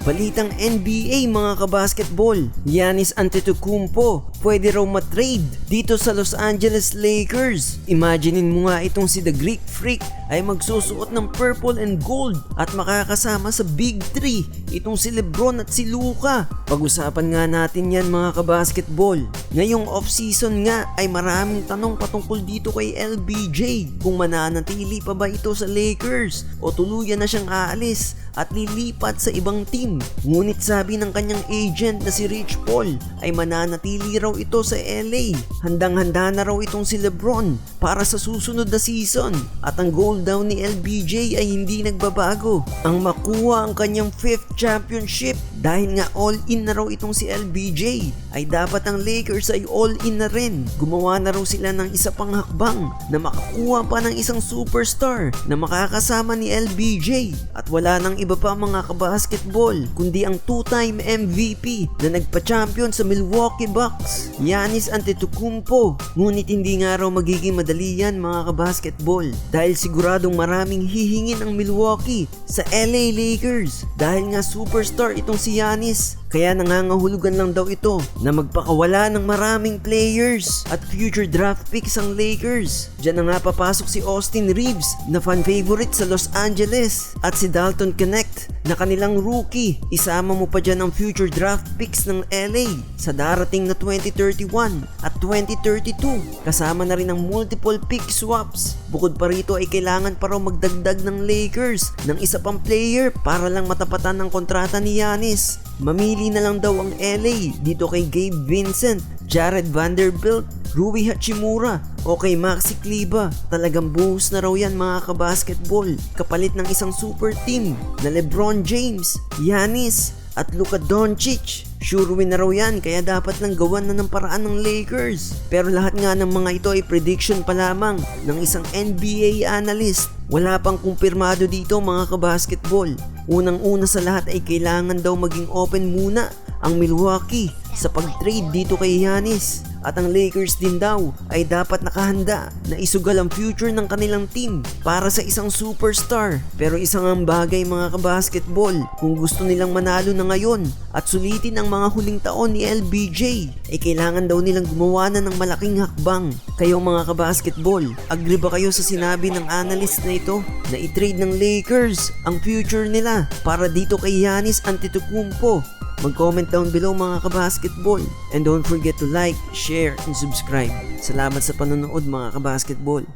Balitang NBA mga kabasketball, Giannis Antetokounmpo pwede raw matrade dito sa Los Angeles Lakers. Imaginein mo nga itong si The Greek Freak ay magsusuot ng purple and gold at makakasama sa Big 3 itong si Lebron at si Luka. Pag-usapan nga natin yan mga kabasketball. Ngayong off-season nga ay maraming tanong patungkol dito kay LBJ kung mananatili pa ba ito sa Lakers o tuluyan na siyang aalis at lilipat sa ibang team. Ngunit sabi ng kanyang agent na si Rich Paul ay mananatili raw ito sa LA. Handang-handa na raw itong si Lebron para sa susunod na season at ang goal daw ni LBJ ay hindi nagbabago. Ang makuha ang kanyang 5th championship. Dahil nga all-in na raw itong si LBJ ay dapat ang Lakers ay all-in na rin. Gumawa na raw sila ng isa pang hakbang na makakuha pa ng isang superstar na makakasama ni LBJ at wala nang iba pa mga kabasketball kundi ang 2-time MVP na nagpa-champion sa Milwaukee Bucks, Giannis Antetokounmpo. Ngunit hindi nga raw magiging madali yan mga kabasketball dahil siguradong maraming hihingin ang Milwaukee sa LA Lakers dahil nga superstar itong si Giannis. Kaya nangangahulugan lang daw ito na magpakawala ng maraming players at future draft picks ang Lakers. Diyan na nga papasok si Austin Reeves na fan favorite sa Los Angeles at si Dalton Knecht na kanilang rookie. Isama mo pa dyan ang future draft picks ng LA sa darating na 2031 at 2032. Kasama na rin ang multiple pick swaps. Bukod pa rito ay kailangan pa raw magdagdag ng Lakers ng isa pang player para lang matapatan ng kontrata ni Giannis. Mamili na lang daw ang LA dito kay Gabe Vincent, Jared Vanderbilt, Rui Hachimura o kay Maxi Kleber. Talagang buhos na raw yan mga kabasketball kapalit ng isang super team na LeBron James, Giannis at Luka Doncic. Sure win na raw yan kaya dapat lang gawan na ng paraan ng Lakers. Pero lahat nga ng mga ito ay prediction pa lamang ng isang NBA analyst. Wala pang kumpirmado dito mga kabasketball. Unang-una sa lahat ay kailangan daw maging open muna ang Milwaukee sa pag-trade dito kay Giannis. At ang Lakers din daw ay dapat nakahanda na isugal ang future ng kanilang team para sa isang superstar. Pero isang ang bagay mga kabasketball, kung gusto nilang manalo na ngayon at sulitin ang mga huling taon ni LBJ, ay kailangan daw nilang gumawa na ng malaking hakbang. Kayo mga kabasketball, agree ba kayo sa sinabi ng analyst na ito na i-trade ng Lakers ang future nila para dito kay Giannis Antetokounmpo? Mag-comment down below mga kabasketball. And don't forget to like, share, and subscribe. Salamat sa panonood mga kabasketball.